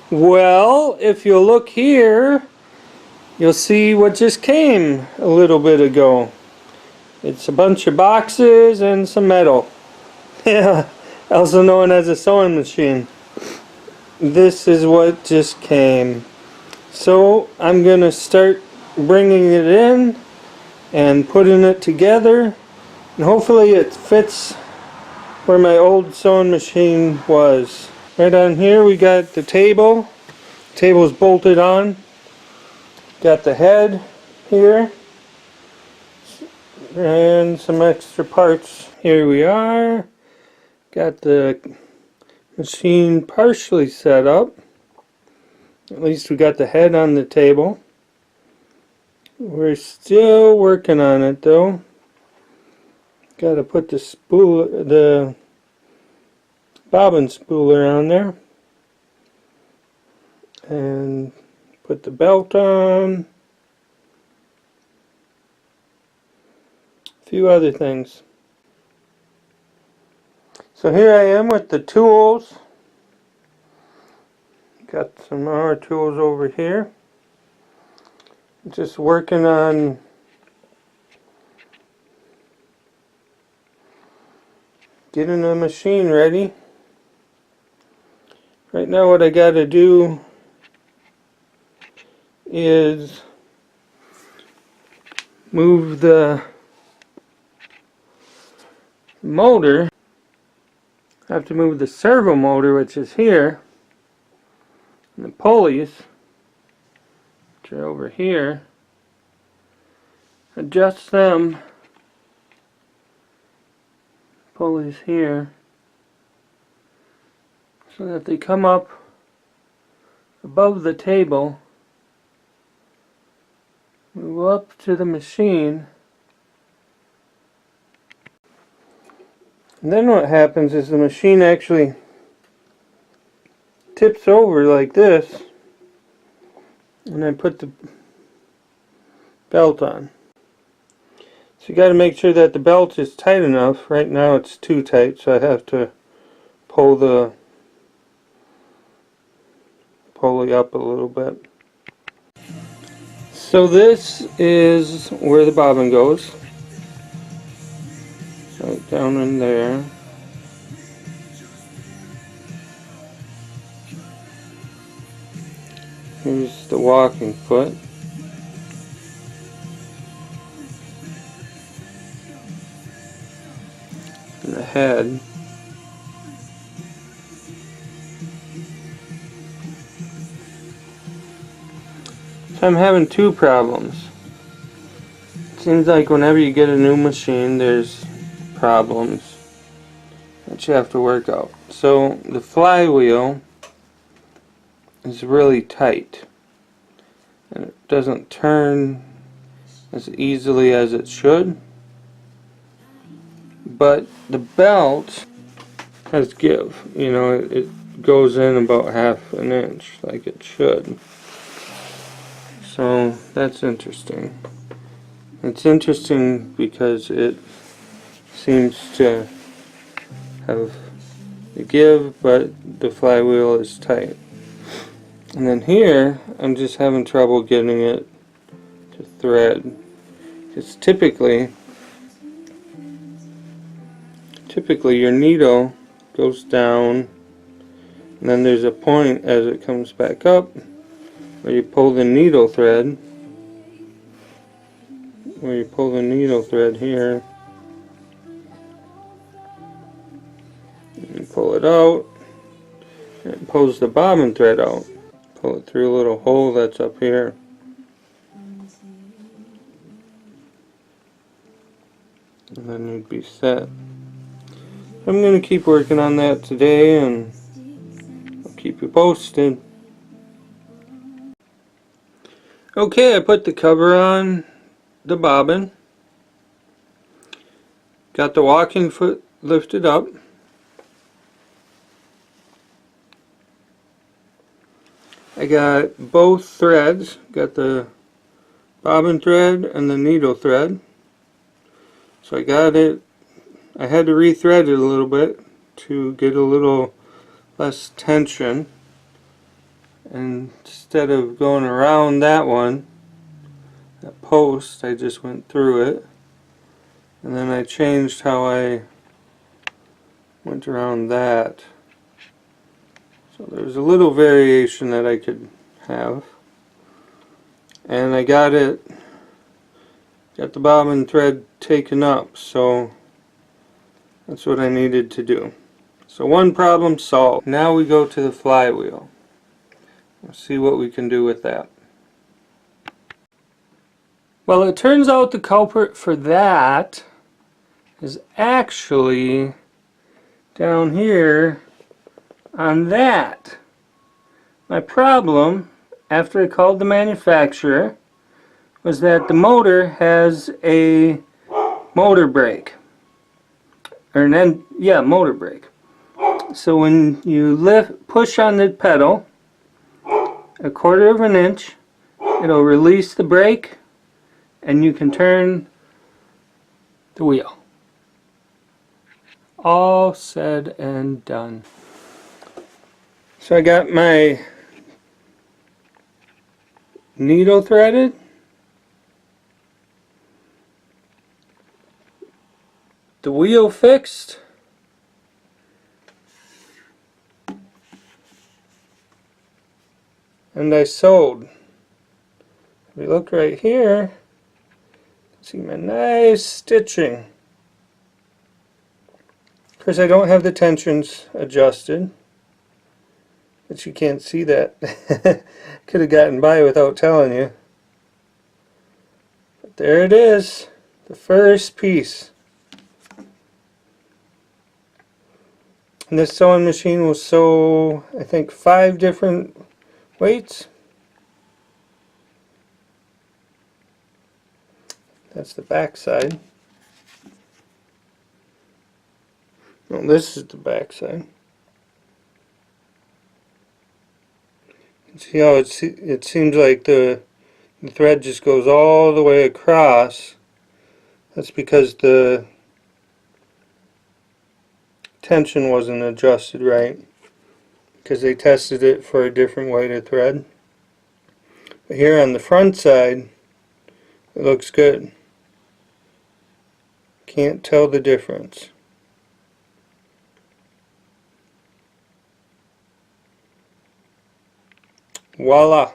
Well, if you look here, you'll see what just came a little bit ago. It's a bunch of boxes and some metal. Yeah, also known as a sewing machine. This is what just came. So I'm going to start bringing it in and putting it together. And hopefully it fits where my old sewing machine was. Right on here we got the table. Table's bolted on. Got the head here. And some extra parts. Here we are. Got the machine partially set up. At least we got the head on the table. We're still working on it though. Got to put the bobbin spooler on there. And put the belt on. A few other things. So here I am with the tools. Got some more tools over here. Just working on getting the machine ready. Right now what I got to do is move the motor. I have to move the servo motor, which is here, and the pulleys, which are over here, adjust them, pulleys here, so that they come up above the table, move up to the machine, and then what happens is the machine actually tips over like this, and I put the belt on. So you got to make sure that the belt is tight enough. Right now it's too tight, so I have to pull the pulley up a little bit. So this is where the bobbin goes. Right down in there. Here's the walking foot. And the head. So I'm having two problems. It seems like whenever you get a new machine, there's problems that you have to work out. So the flywheel is really tight and it doesn't turn as easily as it should, but the belt has give. You know, it goes in about half an inch like it should. So that's interesting. It's interesting because it seems to have the give, but the flywheel is tight. And then here, I'm just having trouble getting it to thread. Because typically your needle goes down, and then there's a point as it comes back up where you pull the needle thread. Here. And pull it out, and it pulls the bobbin thread out. Pull it through a little hole that's up here. And then you'd be set. I'm going to keep working on that today, and I'll keep you posted. Okay, I put the cover on the bobbin. Got the walking foot lifted up. I got both threads. Got the bobbin thread and the needle thread. So I got it. I had to rethread it a little bit to get a little less tension. and instead of going around that post, I just went through it, and then I changed how I went around that. So there's a little variation that I could have, and I got the bobbin thread taken up, so that's what I needed to do. So one problem solved. Now we go to the flywheel. Let's see what we can do with that. Well, it turns out the culprit for that is actually down here on that. My problem, after I called the manufacturer, was that the motor has a motor brake. Motor brake. So when you push on the pedal a 1/4 of an inch, it'll release the brake and you can turn the wheel. All said and done. So I got my needle threaded. The wheel fixed. And I sewed. If you look right here, see my nice stitching. Of course, I don't have the tensions adjusted, but you can't see that. Could have gotten by without telling you. But there it is, the first piece. And this sewing machine will sew, I think, 5 different weights. That's the back side. Well, this is the back side. See how it seems like the thread just goes all the way across. That's because the tension wasn't adjusted right, because they tested it for a different weighted thread. But here on the front side, it looks good. Can't tell the difference. Voila!